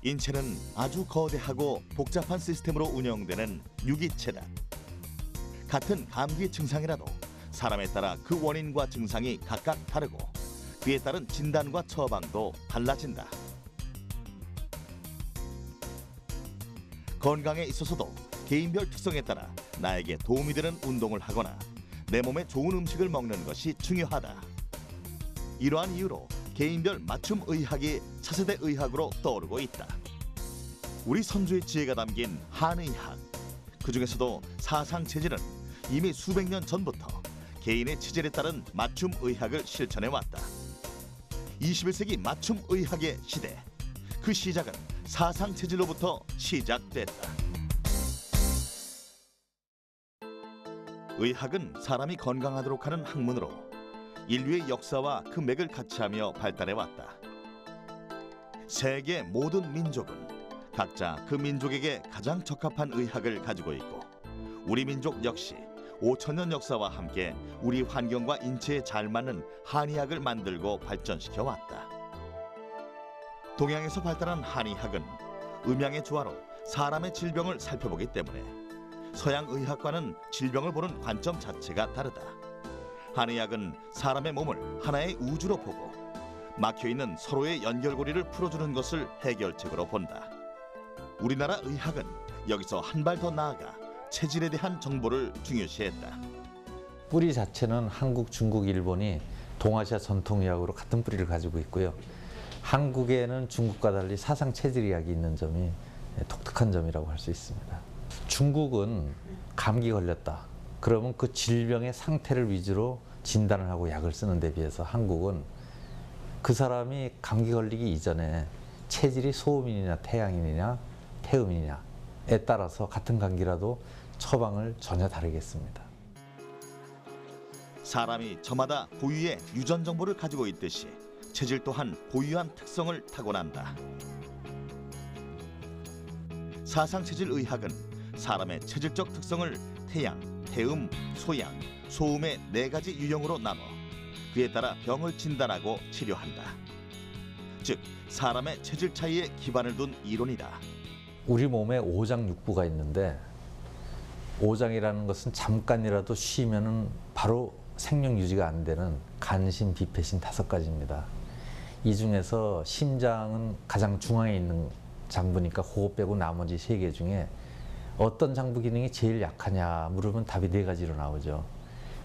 인체는 아주 거대하고 복잡한 시스템으로 운영되는 유기체다. 같은 감기 증상이라도 사람에 따라 그 원인과 증상이 각각 다르고 그에 따른 진단과 처방도 달라진다. 건강에 있어서도 개인별 특성에 따라 나에게 도움이 되는 운동을 하거나 내 몸에 좋은 음식을 먹는 것이 중요하다. 이러한 이유로 개인별 맞춤 의학이 차세대 의학으로 떠오르고 있다. 우리 선조의 지혜가 담긴 한의학, 그중에서도 사상체질은 이미 수백 년 전부터 개인의 체질에 따른 맞춤 의학을 실천해왔다. 21세기 맞춤 의학의 시대, 그 시작은 사상체질로부터 시작됐다. 의학은 사람이 건강하도록 하는 학문으로 인류의 역사와 그 맥을 같이하며 발달해왔다. 세계 모든 민족은 각자 그 민족에게 가장 적합한 의학을 가지고 있고 우리 민족 역시 5천년 역사와 함께 우리 환경과 인체에 잘 맞는 한의학을 만들고 발전시켜 왔다. 동양에서 발달한 한의학은 음양의 조화로 사람의 질병을 살펴보기 때문에 서양 의학과는 질병을 보는 관점 자체가 다르다. 한의학은 사람의 몸을 하나의 우주로 보고 막혀있는 서로의 연결고리를 풀어주는 것을 해결책으로 본다. 우리나라 의학은 여기서 한 발 더 나아가 체질에 대한 정보를 중요시했다. 뿌리 자체는 한국, 중국, 일본이 동아시아 전통의학으로 같은 뿌리를 가지고 있고요. 한국에는 중국과 달리 사상 체질의학이 있는 점이 독특한 점이라고 할 수 있습니다. 중국은 감기 걸렸다. 그러면 그 질병의 상태를 위주로 진단을 하고 약을 쓰는 데 비해서 한국은 그 사람이 감기 걸리기 이전에 체질이 소음인이냐 태양인이냐 태음인이냐에 따라서 같은 감기라도 처방을 전혀 다르겠습니다. 사람이 저마다 고유의 유전 정보를 가지고 있듯이 체질 또한 고유한 특성을 타고난다. 사상체질 의학은 사람의 체질적 특성을 태양, 태음, 소양, 소음의 4가지 유형으로 나눠 그에 따라 병을 진단하고 치료한다. 즉, 사람의 체질 차이에 기반을 둔 이론이다. 우리 몸에 오장육부가 있는데 오장이라는 것은 잠깐이라도 쉬면은 바로 생명 유지가 안 되는 간신, 비폐신 5가지입니다. 이 중에서 심장은 가장 중앙에 있는 장부니까 그거 빼고 나머지 3개 중에 어떤 장부 기능이 제일 약하냐 물으면 답이 4가지로 나오죠.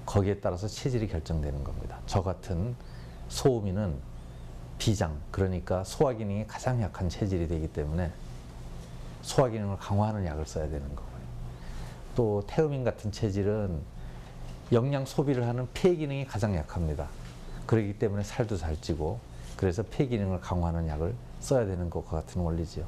거기에 따라서 체질이 결정되는 겁니다. 저 같은 소음인은 비장, 그러니까 소화 기능이 가장 약한 체질이 되기 때문에 소화 기능을 강화하는 약을 써야 되는 거고요. 또 태음인 같은 체질은 영양 소비를 하는 폐 기능이 가장 약합니다. 그렇기 때문에 살도 잘 찌고 그래서 폐 기능을 강화하는 약을 써야 되는 것과 같은 원리지요.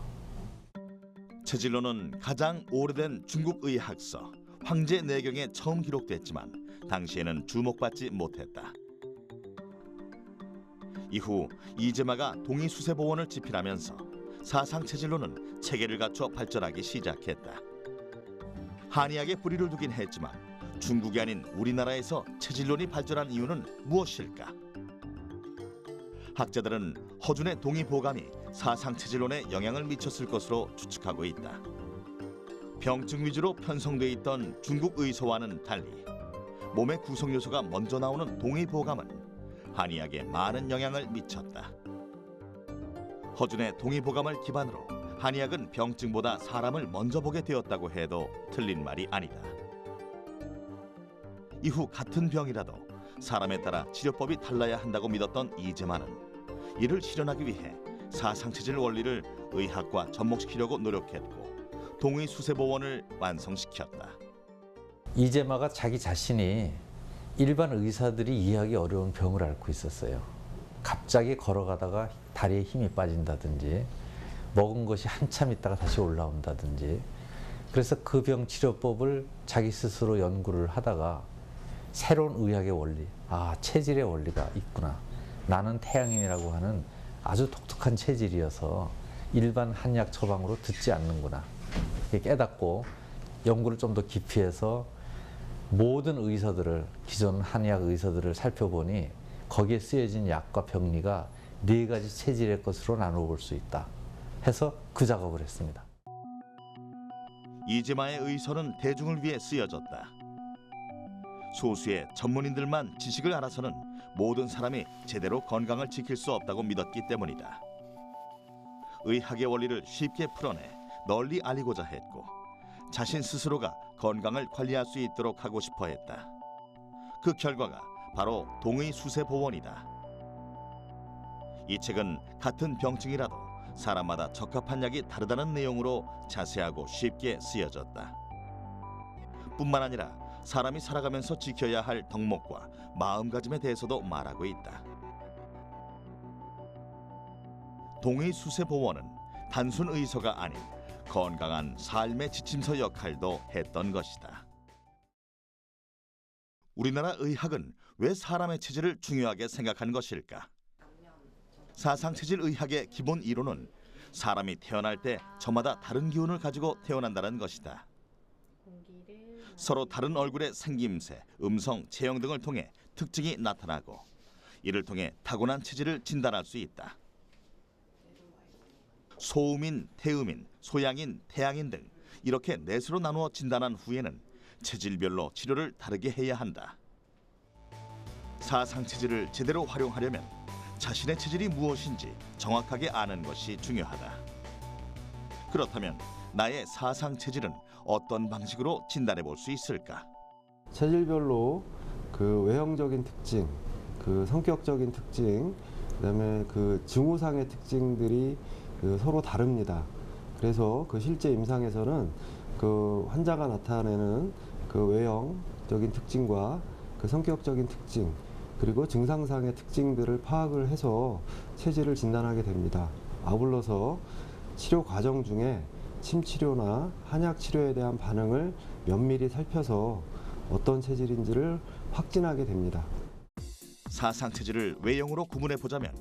체질론은 가장 오래된 중국 의학서 황제내경에 처음 기록됐지만 당시에는 주목받지 못했다. 이후 이재마가 동의수세보원을 집필하면서 사상체질론은 체계를 갖춰 발전하기 시작했다. 한의학에 뿌리를 두긴 했지만 중국이 아닌 우리나라에서 체질론이 발전한 이유는 무엇일까? 학자들은 허준의 동의보감이 사상체질론에 영향을 미쳤을 것으로 추측하고 있다. 병증 위주로 편성돼 있던 중국 의서와는 달리 몸의 구성 요소가 먼저 나오는 동의보감은 한의학에 많은 영향을 미쳤다. 허준의 동의보감을 기반으로 한의학은 병증보다 사람을 먼저 보게 되었다고 해도 틀린 말이 아니다. 이후 같은 병이라도 사람에 따라 치료법이 달라야 한다고 믿었던 이재만은 이를 실현하기 위해 사상체질 원리를 의학과 접목시키려고 노력했고 동의수세보원을 완성시켰다. 이재마가 자기 자신이 일반 의사들이 이해하기 어려운 병을 앓고 있었어요. 갑자기 걸어가다가 다리에 힘이 빠진다든지 먹은 것이 한참 있다가 다시 올라온다든지 그래서 그 병 치료법을 자기 스스로 연구를 하다가 새로운 의학의 원리, 체질의 원리가 있구나. 나는 태양인이라고 하는 아주 독특한 체질이어서 일반 한약 처방으로 듣지 않는구나. 깨닫고 연구를 좀 더 깊이 해서 모든 의사들을, 기존 한의학 의사들을 살펴보니 거기에 쓰여진 약과 병리가 4가지 체질의 것으로 나눠볼 수 있다. 해서 그 작업을 했습니다. 이재마의 의서는 대중을 위해 쓰여졌다. 소수의 전문인들만 지식을 알아서는 모든 사람이 제대로 건강을 지킬 수 없다고 믿었기 때문이다. 의학의 원리를 쉽게 풀어내 널리 알리고자 했고 자신 스스로가 건강을 관리할 수 있도록 하고 싶어 했다. 그 결과가 바로 동의수세보원이다. 이 책은 같은 병증이라도 사람마다 적합한 약이 다르다는 내용으로 자세하고 쉽게 쓰여졌다. 뿐만 아니라 사람이 살아가면서 지켜야 할 덕목과 마음가짐에 대해서도 말하고 있다. 동의수세보원은 단순 의서가 아닌 건강한 삶의 지침서 역할도 했던 것이다. 우리나라 의학은 왜 사람의 체질을 중요하게 생각한 것일까? 사상체질 의학의 기본 이론은 사람이 태어날 때 저마다 다른 기운을 가지고 태어난다는 것이다. 서로 다른 얼굴의 생김새, 음성, 체형 등을 통해 특징이 나타나고 이를 통해 타고난 체질을 진단할 수 있다. 소음인, 태음인, 소양인, 태양인 등 이렇게 넷으로 나누어 진단한 후에는 체질별로 치료를 다르게 해야 한다. 사상체질을 제대로 활용하려면 자신의 체질이 무엇인지 정확하게 아는 것이 중요하다. 그렇다면 나의 사상체질은 어떤 방식으로 진단해 볼 수 있을까? 체질별로 그 외형적인 특징, 그 성격적인 특징, 그다음에 그 증후상의 특징들이 서로 다릅니다. 그래서 그 실제 임상에서는 그 환자가 나타내는 그 외형적인 특징과 그 성격적인 특징 그리고 증상상의 특징들을 파악을 해서 체질을 진단하게 됩니다. 아울러서 치료 과정 중에 침치료나 한약 치료에 대한 반응을 면밀히 살펴서 어떤 체질인지를 확진하게 됩니다. 사상체질을 외형으로 구분해 보자면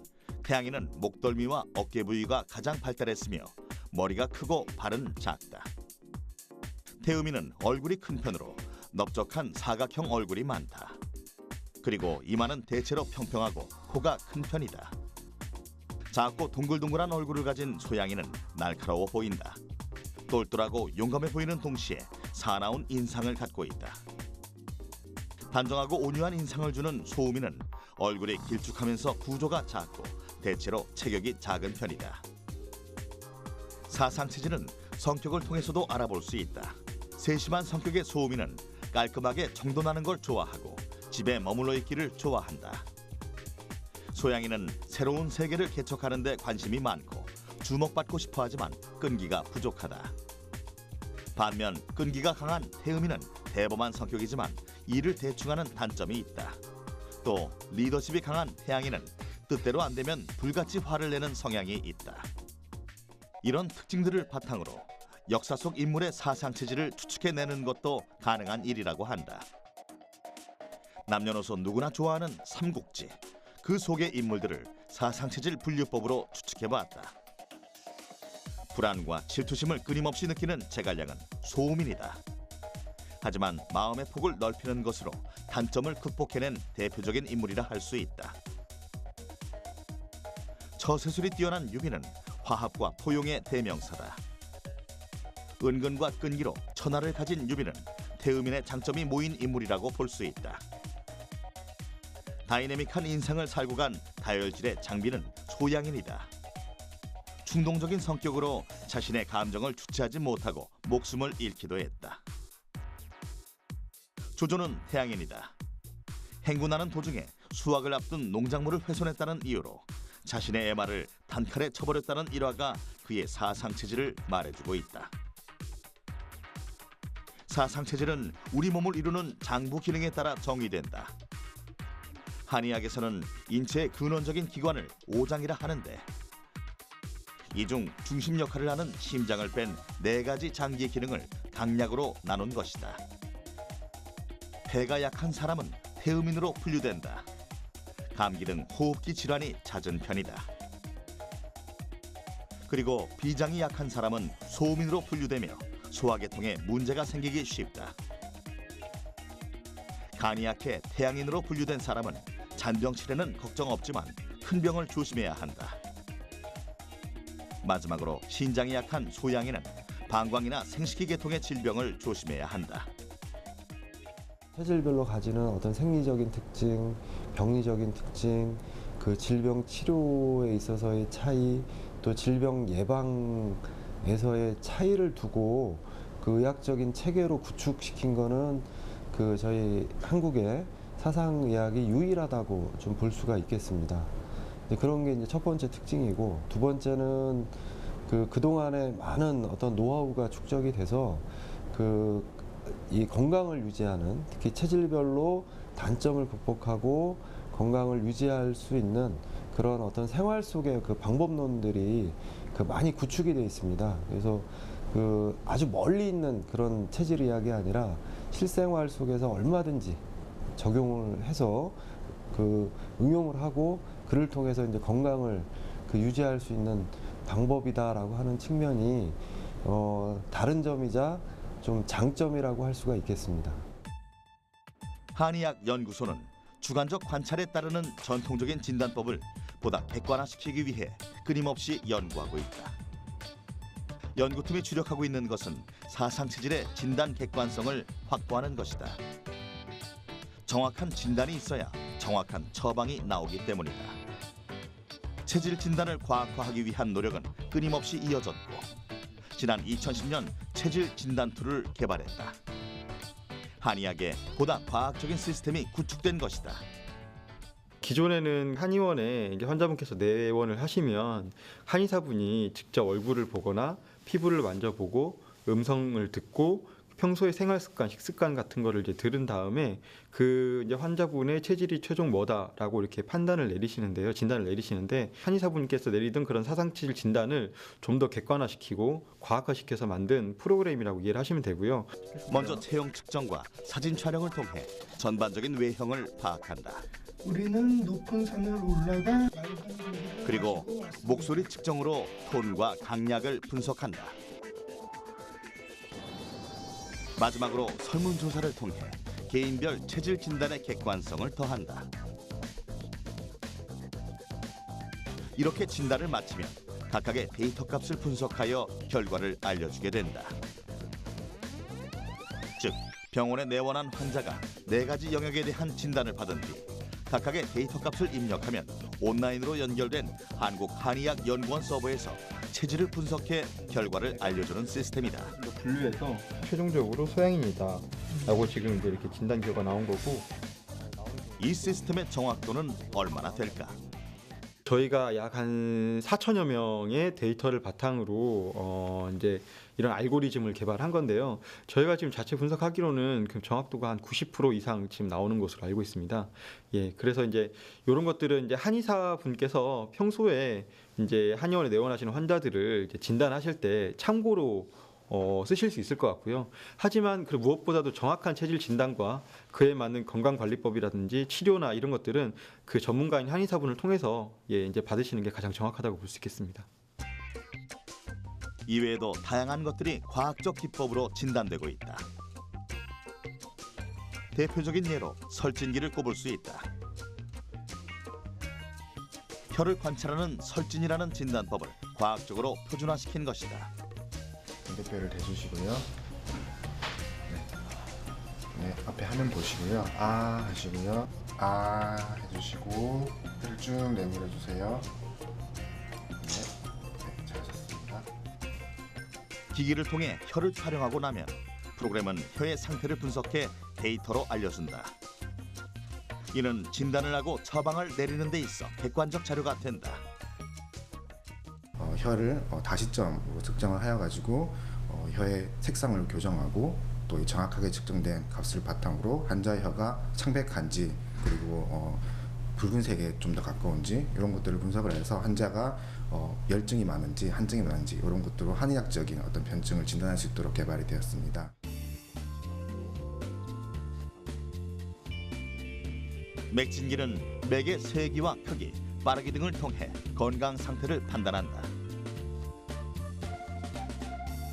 태양인은 목덜미와 어깨 부위가 가장 발달했으며 머리가 크고 발은 작다. 태음인은 얼굴이 큰 편으로 넓적한 사각형 얼굴이 많다. 그리고 이마는 대체로 평평하고 코가 큰 편이다. 작고 둥글둥글한 얼굴을 가진 소양인은 날카로워 보인다. 똘똘하고 용감해 보이는 동시에 사나운 인상을 갖고 있다. 단정하고 온유한 인상을 주는 소음인은 얼굴이 길쭉하면서 구조가 작고 대체로 체격이 작은 편이다. 사상체질은 성격을 통해서도 알아볼 수 있다. 세심한 성격의 소음인은 깔끔하게 정돈하는 걸 좋아하고 집에 머물러 있기를 좋아한다. 소양인은 새로운 세계를 개척하는 데 관심이 많고 주목받고 싶어 하지만 끈기가 부족하다. 반면 끈기가 강한 태음인은 대범한 성격이지만 일을 대충하는 단점이 있다. 또 리더십이 강한 태양인은 뜻대로 안 되면 불같이 화를 내는 성향이 있다. 이런 특징들을 바탕으로 역사 속 인물의 사상체질을 추측해내는 것도 가능한 일이라고 한다. 남녀노소 누구나 좋아하는 삼국지, 그 속의 인물들을 사상체질 분류법으로 추측해봤다. 불안과 질투심을 끊임없이 느끼는 제갈량은 소음인이다. 하지만 마음의 폭을 넓히는 것으로 단점을 극복해낸 대표적인 인물이라 할 수 있다. 처세술이 뛰어난 유비는 화합과 포용의 대명사다. 은근과 끈기로 천하를 가진 유비는 태음인의 장점이 모인 인물이라고 볼 수 있다. 다이내믹한 인상을 살고 간 다혈질의 장비는 소양인이다. 충동적인 성격으로 자신의 감정을 주체하지 못하고 목숨을 잃기도 했다. 조조는 태양인이다. 행군하는 도중에 수확을 앞둔 농작물을 훼손했다는 이유로 자신의 애마를 단칼에 쳐버렸다는 일화가 그의 사상체질을 말해주고 있다. 사상체질은 우리 몸을 이루는 장부 기능에 따라 정의된다. 한의학에서는 인체의 근원적인 기관을 오장이라 하는데 이 중 중심 역할을 하는 심장을 뺀 4가지 장기의 기능을 강약으로 나눈 것이다. 폐가 약한 사람은 태음인으로 분류된다. 감기 등 호흡기 질환이 잦은 편이다. 그리고 비장이 약한 사람은 소음인으로 분류되며 소화계통에 문제가 생기기 쉽다. 간이 약해 태양인으로 분류된 사람은 잔병 치레는 걱정 없지만 큰 병을 조심해야 한다. 마지막으로 신장이 약한 소양이는 방광이나 생식기 계통의 질병을 조심해야 한다. 체질별로 가지는 어떤 생리적인 특징, 병리적인 특징, 그 질병 치료에 있어서의 차이, 또 질병 예방에서의 차이를 두고 그 의학적인 체계로 구축시킨 거는 그 저희 한국의 사상의학이 유일하다고 좀 볼 수가 있겠습니다. 그런 게 이제 첫 번째 특징이고, 두 번째는 그동안에 많은 어떤 노하우가 축적이 돼서 이 건강을 유지하는, 특히 체질별로 단점을 극복하고 건강을 유지할 수 있는 그런 어떤 생활 속의 그 방법론들이 많이 구축이 되어 있습니다. 그래서 아주 멀리 있는 그런 체질 이야기 아니라 실생활 속에서 얼마든지 적용을 해서 응용을 하고 그를 통해서 이제 건강을 유지할 수 있는 방법이다라고 하는 측면이 다른 점이자 좀 장점이라고 할 수가 있겠습니다. 한의학 연구소는 주관적 관찰에 따르는 전통적인 진단법을 보다 객관화시키기 위해 끊임없이 연구하고 있다. 연구팀이 주력하고 있는 것은 사상체질의 진단 객관성을 확보하는 것이다. 정확한 진단이 있어야 정확한 처방이 나오기 때문이다. 체질 진단을 과학화하기 위한 노력은 끊임없이 이어졌고, 지난 2010년 체질 진단 툴을 개발했다. 한의학에 보다 과학적인 시스템이 구축된 것이다. 기존에는 한의원에 이제 환자분께서 내원을 하시면 한의사분이 직접 얼굴을 보거나 피부를 만져보고 음성을 듣고 평소의 생활 습관, 식습관 같은 거를 이제 들은 다음에 이제 환자분의 체질이 최종 뭐다라고 이렇게 판단을 내리시는데요. 진단을 내리시는데, 한의사분께서 내리던 그런 사상체질 진단을 좀 더 객관화시키고 과학화시켜서 만든 프로그램이라고 이해를 하시면 되고요. 먼저 체형 측정과 사진 촬영을 통해 전반적인 외형을 파악한다. 우리는 높은 산을 올라가 그리고 목소리 측정으로 톤과 강약을 분석한다. 마지막으로 설문조사를 통해 개인별 체질 진단의 객관성을 더한다. 이렇게 진단을 마치면 각각의 데이터 값을 분석하여 결과를 알려주게 된다. 즉, 병원에 내원한 환자가 4가지 영역에 대한 진단을 받은 뒤 각각의 데이터 값을 입력하면 온라인으로 연결된 한국한의학연구원 서버에서 체질을 분석해 결과를 알려주는 시스템이다. 분류해서 최종적으로 소양입니다 라고 지금 이제 이렇게 진단 결과가 나온 거고, 이 시스템의 정확도는 얼마나 될까? 저희가 약 한 4천여 명의 데이터를 바탕으로 이제 이런 알고리즘을 개발한 건데요. 저희가 지금 자체 분석하기로는 그 정확도가 한 90% 이상 지금 나오는 것으로 알고 있습니다. 예, 그래서 이제 이런 것들은 이제 한의사 분께서 평소에 이제 한의원에 내원하시는 환자들을 이제 진단하실 때 참고로 쓰실 수 있을 것 같고요. 하지만 그 무엇보다도 정확한 체질 진단과 그에 맞는 건강관리법이라든지 치료나 이런 것들은 그 전문가인 한의사분을 통해서 이제 받으시는 게 가장 정확하다고 볼 수 있겠습니다. 이외에도 다양한 것들이 과학적 기법으로 진단되고 있다. 대표적인 예로 설진기를 꼽을 수 있다. 혀를 관찰하는 설진이라는 진단법을 과학적으로 표준화시킨 것이다. 대표를 대주시고요. 네, 앞에 화면 보시고요. 아 하시고요. 아 해주시고 혀를 쭉 내밀어 주세요. 네, 잘하셨습니다. 기기를 통해 혀를 촬영하고 나면 프로그램은 혀의 상태를 분석해 데이터로 알려준다. 이는 진단을 하고 처방을 내리는 데 있어 객관적 자료가 된다. 혀를 다시점으로 측정을 하여 가지고 혀의 색상을 교정하고 또 정확하게 측정된 값을 바탕으로 환자의 혀가 창백한지 그리고 붉은색에 좀 더 가까운지 이런 것들을 분석을 해서 환자가 열증이 많은지 한증이 많은지 이런 것들로 한의학적인 어떤 변증을 진단할 수 있도록 개발이 되었습니다. 맥진기는 맥의 세기와 크기, 빠르기 등을 통해 건강 상태를 판단한다.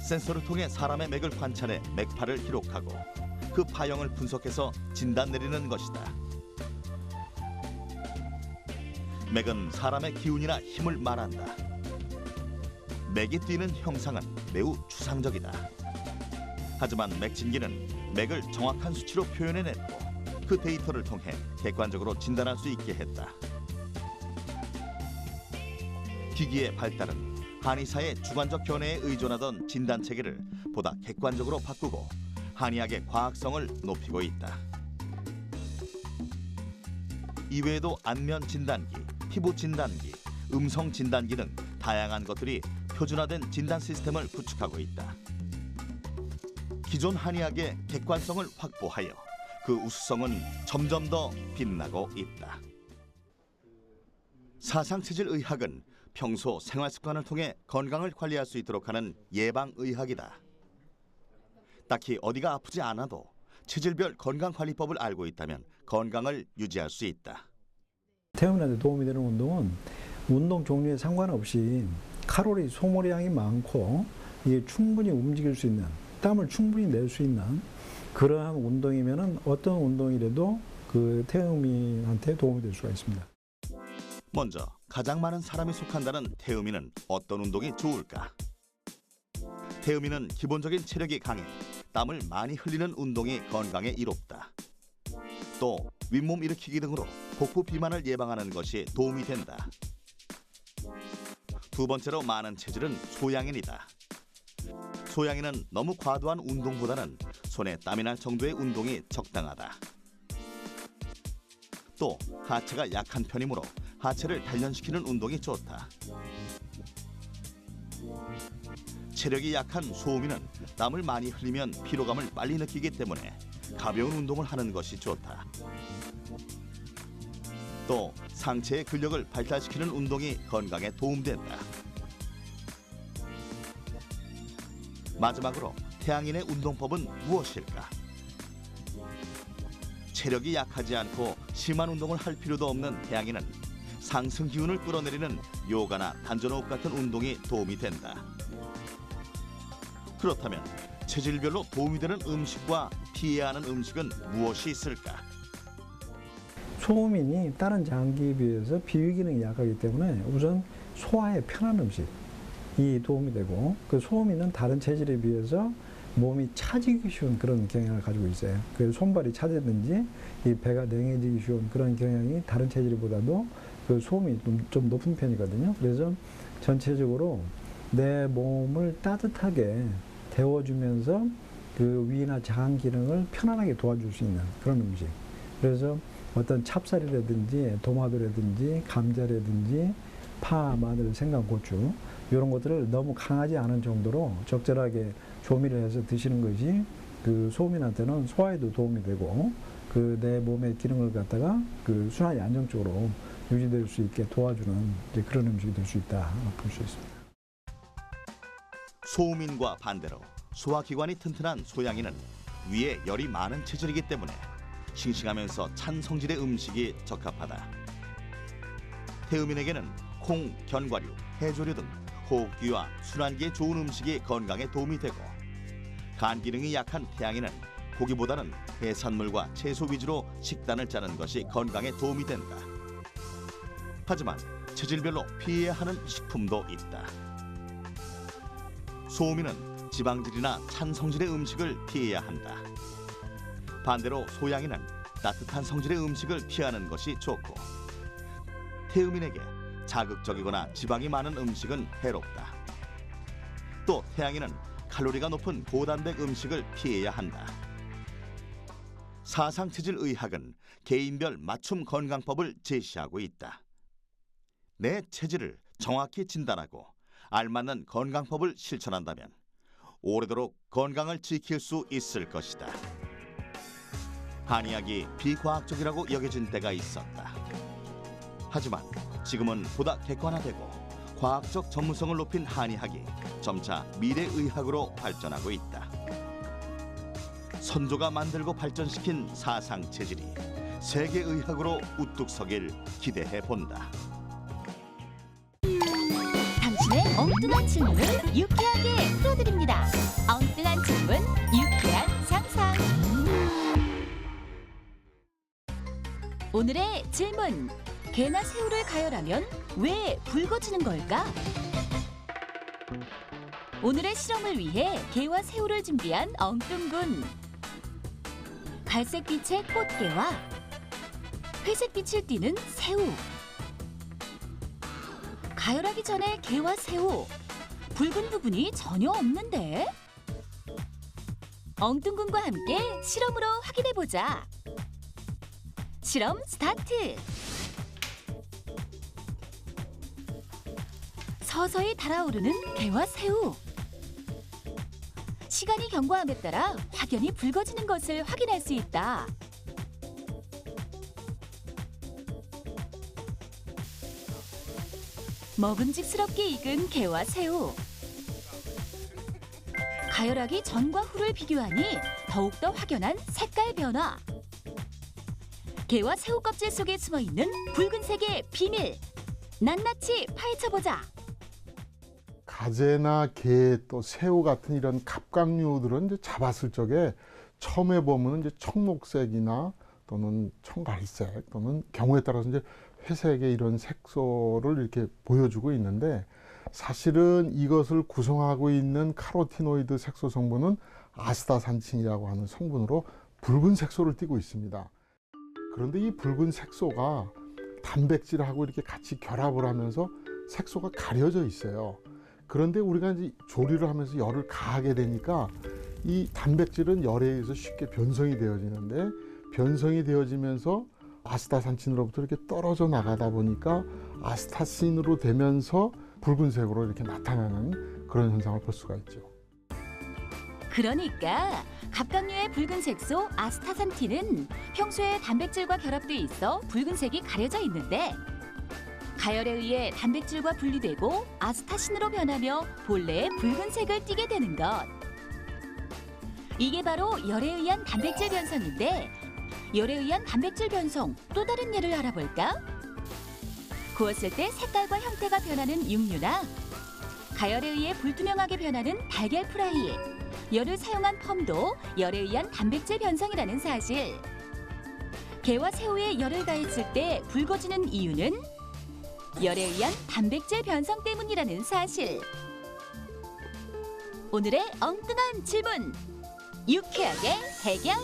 센서를 통해 사람의 맥을 관찰해 맥파를 기록하고 그 파형을 분석해서 진단 내리는 것이다. 맥은 사람의 기운이나 힘을 말한다. 맥이 뛰는 형상은 매우 추상적이다. 하지만 맥진기는 맥을 정확한 수치로 표현해냈고 그 데이터를 통해 객관적으로 진단할 수 있게 했다. 기기의 발달은 한의사의 주관적 견해에 의존하던 진단 체계를 보다 객관적으로 바꾸고 한의학의 과학성을 높이고 있다. 이외에도 안면 진단기, 피부 진단기, 음성 진단기 등 다양한 것들이 표준화된 진단 시스템을 구축하고 있다. 기존 한의학의 객관성을 확보하여 그 우수성은 점점 더 빛나고 있다. 사상체질의학은 평소 생활습관을 통해 건강을 관리할 수 있도록 하는 예방의학이다. 딱히 어디가 아프지 않아도 체질별 건강관리법을 알고 있다면 건강을 유지할 수 있다. 태음인한테 도움이 되는 운동은 운동 종류에 상관없이 칼로리 소모량이 많고 이게 충분히 움직일 수 있는, 땀을 충분히 낼 수 있는 그러한 운동이면은 어떤 운동이라도 그 태음인한테 도움이 될 수가 있습니다. 먼저 가장 많은 사람이 속한다는 태음인은 어떤 운동이 좋을까? 태음인은 기본적인 체력이 강해 땀을 많이 흘리는 운동이 건강에 이롭다. 또 윗몸 일으키기 등으로 복부 비만을 예방하는 것이 도움이 된다. 두 번째로 많은 체질은 소양인이다. 소양인은 너무 과도한 운동보다는 손에 땀이 날 정도의 운동이 적당하다. 또 하체가 약한 편이므로 하체를 단련시키는 운동이 좋다. 체력이 약한 소음인은 땀을 많이 흘리면 피로감을 빨리 느끼기 때문에 가벼운 운동을 하는 것이 좋다. 또 상체의 근력을 발달시키는 운동이 건강에 도움된다. 마지막으로 태양인의 운동법은 무엇일까? 체력이 약하지 않고 심한 운동을 할 필요도 없는 태양인은 상승 기운을 끌어내리는 요가나 단전호흡 같은 운동이 도움이 된다. 그렇다면 체질별로 도움이 되는 음식과 피해야 하는 음식은 무엇이 있을까? 소음인이 다른 장기에 비해서 비위 기능이 약하기 때문에 우선 소화에 편한 음식이 도움이 되고, 그 소음인은 다른 체질에 비해서 몸이 차지기 쉬운 그런 경향을 가지고 있어요. 그래서 손발이 차지든지 이 배가 냉해지기 쉬운 그런 경향이 다른 체질보다도 그 소음이 좀 높은 편이거든요. 그래서 전체적으로 내 몸을 따뜻하게 데워주면서 그 위나 장 기능을 편안하게 도와줄 수 있는 그런 음식. 그래서 어떤 찹쌀이라든지 도마도라든지 감자라든지 파, 마늘, 생강, 고추 이런 것들을 너무 강하지 않은 정도로 적절하게 조미를 해서 드시는 것이 그 소음인한테는 소화에도 도움이 되고 그 내 몸의 기능을 갖다가 그 순환이 안정적으로 유지될 수 있게 도와주는 이제 그런 음식이 될 수 있다 볼 수 있습니다. 소음인과 반대로 소화기관이 튼튼한 소양인은 위에 열이 많은 체질이기 때문에 싱싱하면서 찬 성질의 음식이 적합하다. 태음인에게는 콩, 견과류, 해조류 등 호흡기와 순환기에 좋은 음식이 건강에 도움이 되고, 간 기능이 약한 태양인은 고기보다는 해산물과 채소 위주로 식단을 짜는 것이 건강에 도움이 된다. 하지만 체질별로 피해야 하는 식품도 있다. 소음인은 지방질이나 찬 성질의 음식을 피해야 한다. 반대로 소양인은 따뜻한 성질의 음식을 피하는 것이 좋고, 태음인에게 자극적이거나 지방이 많은 음식은 해롭다. 또 태양인은 칼로리가 높은 고단백 음식을 피해야 한다. 사상체질의학은 개인별 맞춤 건강법을 제시하고 있다. 내 체질을 정확히 진단하고 알맞는 건강법을 실천한다면 오래도록 건강을 지킬 수 있을 것이다. 한의학이 비과학적이라고 여겨진 때가 있었다. 하지만 지금은 보다 객관화되고 과학적 전문성을 높인 한의학이 점차 미래의학으로 발전하고 있다. 선조가 만들고 발전시킨 사상체질이 세계의학으로 우뚝 서길 기대해 본다. 당신의 엉뚱한 질문을 유쾌하게 풀어드립니다. 엉뚱한 질문, 유쾌한 상상. 오늘의 질문. 개나 새우를 가열하면 왜 붉어지는 걸까? 오늘의 실험을 위해 게와 새우를 준비한 엉뚱군. 갈색빛의 꽃게와 회색빛을 띠는 새우. 가열하기 전에 게와 새우. 붉은 부분이 전혀 없는데? 엉뚱군과 함께 실험으로 확인해보자. 실험 스타트! 서서히 달아오르는 게와 새우. 시간이 경과함에 따라 확연히 붉어지는 것을 확인할 수 있다. 먹음직스럽게 익은 게와 새우. 가열하기 전과 후를 비교하니 더욱더 확연한 색깔 변화. 게와 새우 껍질 속에 숨어있는 붉은색의 비밀. 낱낱이 파헤쳐보자. 가재나 게, 또 새우 같은 이런 갑각류들은 이제 잡았을 적에 처음에 보면 이제 청록색이나 또는 청갈색 또는 경우에 따라서 이제 회색의 이런 색소를 이렇게 보여주고 있는데, 사실은 이것을 구성하고 있는 카로티노이드 색소 성분은 아스타산친이라고 하는 성분으로 붉은 색소를 띠고 있습니다. 그런데 이 붉은 색소가 단백질하고 이렇게 같이 결합을 하면서 색소가 가려져 있어요. 그런데 우리가 이제 조리를 하면서 열을 가하게 되니까 이 단백질은 열에 의해서 쉽게 변성이 되어지는데, 변성이 되어지면서 아스타산친으로부터 이렇게 떨어져 나가다 보니까 아스타신으로 되면서 붉은색으로 이렇게 나타나는 그런 현상을 볼 수가 있죠. 그러니까 갑각류의 붉은 색소 아스타산틴은 평소에 단백질과 결합돼 있어 붉은색이 가려져 있는데, 가열에 의해 단백질과 분리되고 아스타신으로 변하며 본래의 붉은색을 띠게 되는 것. 이게 바로 열에 의한 단백질 변성인데, 열에 의한 단백질 변성 또 다른 예를 알아볼까? 구웠을 때 색깔과 형태가 변하는 육류나 가열에 의해 불투명하게 변하는 달걀 프라이, 열을 사용한 펌도 열에 의한 단백질 변성이라는 사실. 게와 새우에 열을 가했을 때 붉어지는 이유는 열에 의한 단백질 변성 때문이라는 사실. 오늘의 엉뚱한 질문, 유쾌하게 해결!